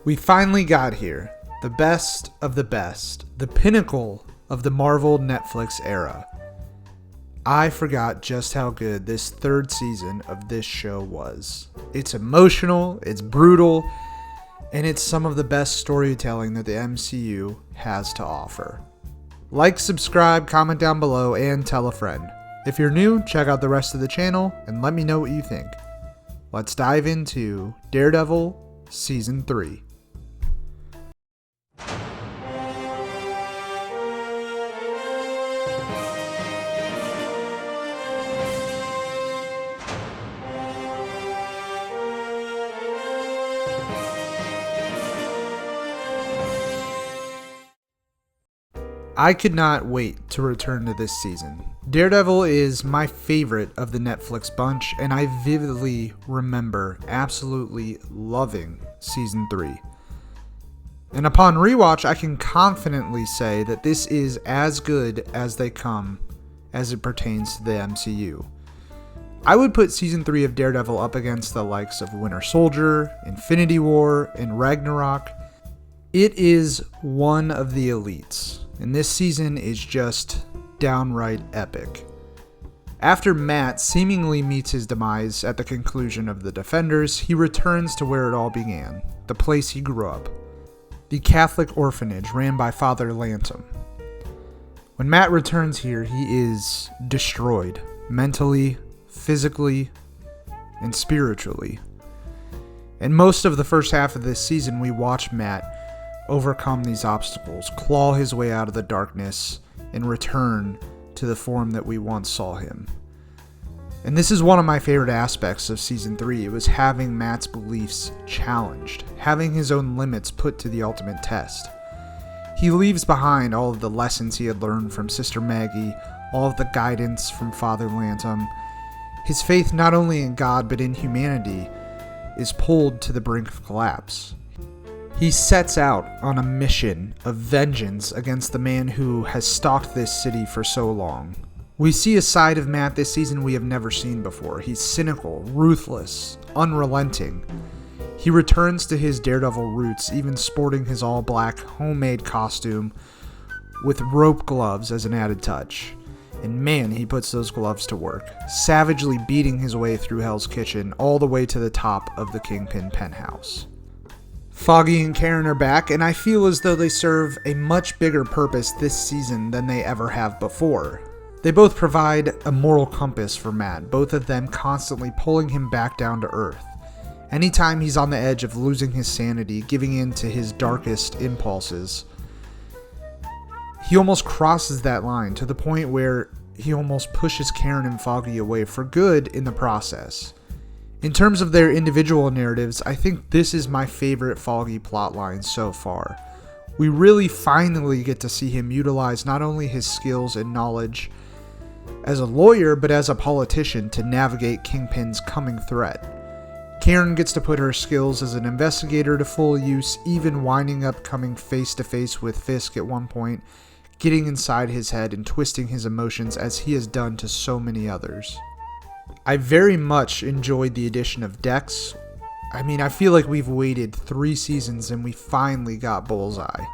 We finally got here. The best of the best. The pinnacle of the Marvel Netflix era. I forgot just how good this third season of this show was. It's emotional, it's brutal, and it's some of the best storytelling that the MCU has to offer. Like, subscribe, comment down below, and tell a friend. If you're new, check out the rest of the channel and let me know what you think. Let's dive into Daredevil Season 3. I could not wait to return to this season. Daredevil is my favorite of the Netflix bunch, and I vividly remember absolutely loving Season 3. And upon rewatch, I can confidently say that this is as good as they come as it pertains to the MCU. I would put Season 3 of Daredevil up against the likes of Winter Soldier, Infinity War, and Ragnarok. It is one of the elites. And this season is just downright epic. After Matt seemingly meets his demise at the conclusion of The Defenders, he returns to where it all began, the place he grew up, the Catholic orphanage ran by Father Lantom. When Matt returns here, he is destroyed, mentally, physically, and spiritually. And most of the first half of this season, we watch Matt overcome these obstacles, claw his way out of the darkness, and return to the form that we once saw him. And this is one of my favorite aspects of Season 3. It was having Matt's beliefs challenged, having his own limits put to the ultimate test. He leaves behind all of the lessons he had learned from Sister Maggie, all of the guidance from Father Lantom. His faith not only in God but in humanity is pulled to the brink of collapse. He sets out on a mission of vengeance against the man who has stalked this city for so long. We see a side of Matt this season we have never seen before. He's cynical, ruthless, unrelenting. He returns to his Daredevil roots, even sporting his all-black homemade costume with rope gloves as an added touch. And man, he puts those gloves to work, savagely beating his way through Hell's Kitchen all the way to the top of the Kingpin penthouse. Foggy and Karen are back, and I feel as though they serve a much bigger purpose this season than they ever have before. They both provide a moral compass for Matt, both of them constantly pulling him back down to earth. Anytime he's on the edge of losing his sanity, giving in to his darkest impulses, he almost crosses that line to the point where he almost pushes Karen and Foggy away for good in the process. In terms of their individual narratives, I think this is my favorite Foggy plotline so far. We really finally get to see him utilize not only his skills and knowledge as a lawyer, but as a politician to navigate Kingpin's coming threat. Karen gets to put her skills as an investigator to full use, even winding up coming face to face with Fisk at one point, getting inside his head and twisting his emotions as he has done to so many others. I very much enjoyed the addition of Dex. I feel like we've waited 3 seasons and we finally got Bullseye.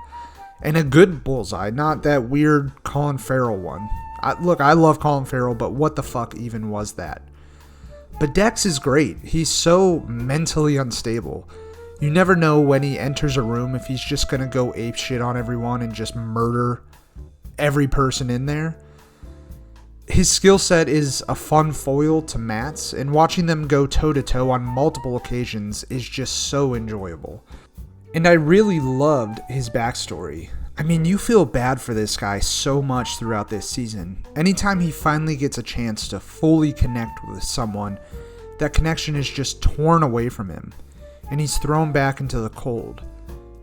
And a good Bullseye, not that weird Colin Farrell one. I love Colin Farrell, but what the fuck even was that? But Dex is great. He's so mentally unstable. You never know when he enters a room if he's just gonna go apeshit on everyone and just murder every person in there. His skill set is a fun foil to Matt's, and watching them go toe-to-toe on multiple occasions is just so enjoyable. And I really loved his backstory. You feel bad for this guy so much throughout this season. Anytime he finally gets a chance to fully connect with someone, that connection is just torn away from him, and he's thrown back into the cold.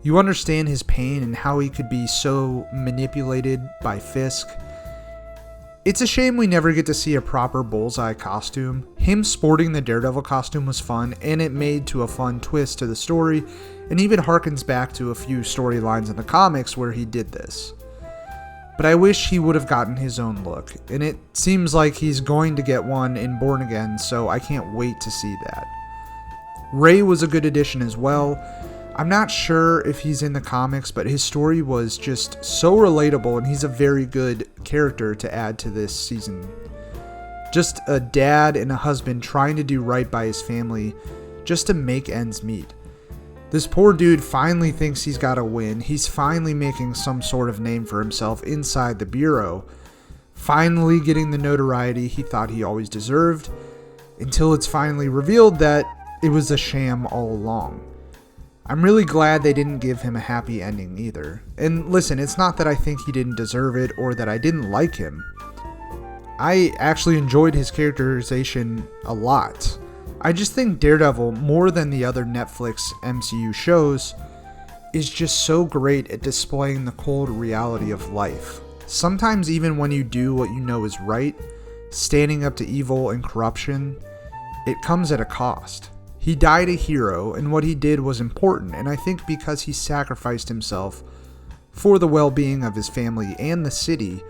You understand his pain and how he could be so manipulated by Fisk. It's a shame we never get to see a proper Bullseye costume. Him sporting the Daredevil costume was fun, and it made to a fun twist to the story, and even harkens back to a few storylines in the comics where he did this. But I wish he would have gotten his own look, and it seems like he's going to get one in Born Again, so I can't wait to see that. Ray was a good addition as well. I'm not sure if he's in the comics, but his story was just so relatable, and he's a very good character to add to this season. Just a dad and a husband trying to do right by his family just to make ends meet. This poor dude finally thinks he's got a win. He's finally making some sort of name for himself inside the Bureau. Finally getting the notoriety he thought he always deserved, until it's finally revealed that it was a sham all along. I'm really glad they didn't give him a happy ending either. And listen, it's not that I think he didn't deserve it or that I didn't like him. I actually enjoyed his characterization a lot. I just think Daredevil, more than the other Netflix MCU shows, is just so great at displaying the cold reality of life. Sometimes even when you do what you know is right, standing up to evil and corruption, it comes at a cost. He died a hero, and what he did was important, and I think because he sacrificed himself for the well-being of his family and the city,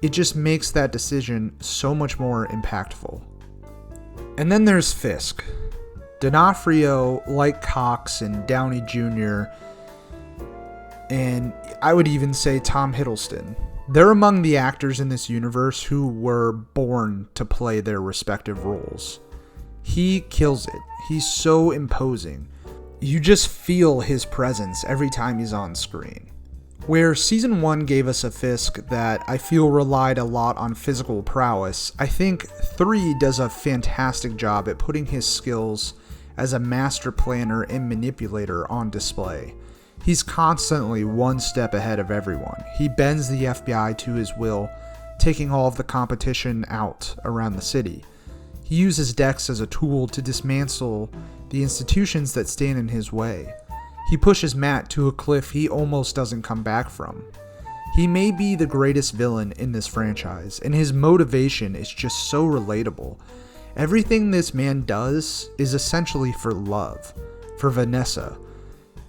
it just makes that decision so much more impactful. And then there's Fisk. D'Onofrio, like Cox and Downey Jr., and I would even say Tom Hiddleston. They're among the actors in this universe who were born to play their respective roles. He kills it. He's so imposing. You just feel his presence every time he's on screen. Where season 1 gave us a Fisk that I feel relied a lot on physical prowess, I think 3 does a fantastic job at putting his skills as a master planner and manipulator on display. He's constantly one step ahead of everyone. He bends the FBI to his will, taking all of the competition out around the city. He uses Dex as a tool to dismantle the institutions that stand in his way. He pushes Matt to a cliff he almost doesn't come back from. He may be the greatest villain in this franchise, and his motivation is just so relatable. Everything this man does is essentially for love, for Vanessa.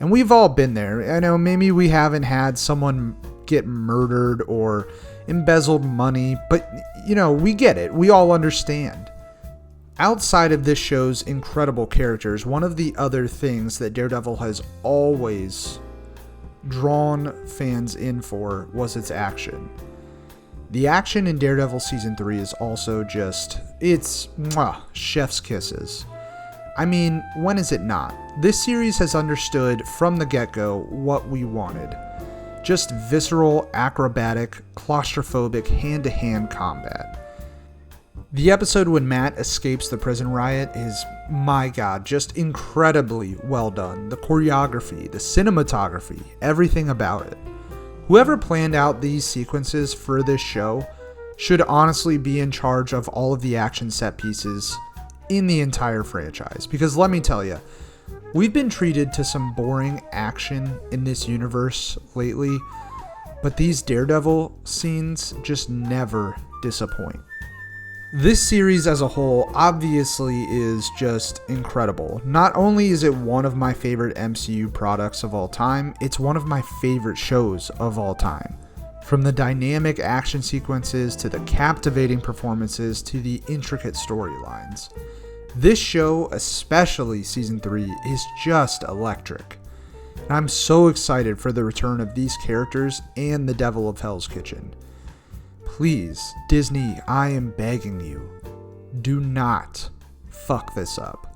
And we've all been there. I know maybe we haven't had someone get murdered or embezzled money, but we get it. We all understand. Outside of this show's incredible characters, one of the other things that Daredevil has always drawn fans in for was its action. The action in Daredevil Season 3 is also just, it's chef's kisses. I mean, when is it not? This series has understood from the get-go what we wanted. Just visceral, acrobatic, claustrophobic, hand-to-hand combat. The episode when Matt escapes the prison riot is, my god, just incredibly well done. The choreography, the cinematography, everything about it. Whoever planned out these sequences for this show should honestly be in charge of all of the action set pieces in the entire franchise. Because let me tell you, we've been treated to some boring action in this universe lately, but these Daredevil scenes just never disappoint. This series as a whole obviously is just incredible. Not only is it one of my favorite MCU products of all time, it's one of my favorite shows of all time. From the dynamic action sequences to the captivating performances to the intricate storylines. This show, especially Season 3, is just electric. And I'm so excited for the return of these characters and the Devil of Hell's Kitchen. Please, Disney, I am begging you, do not fuck this up.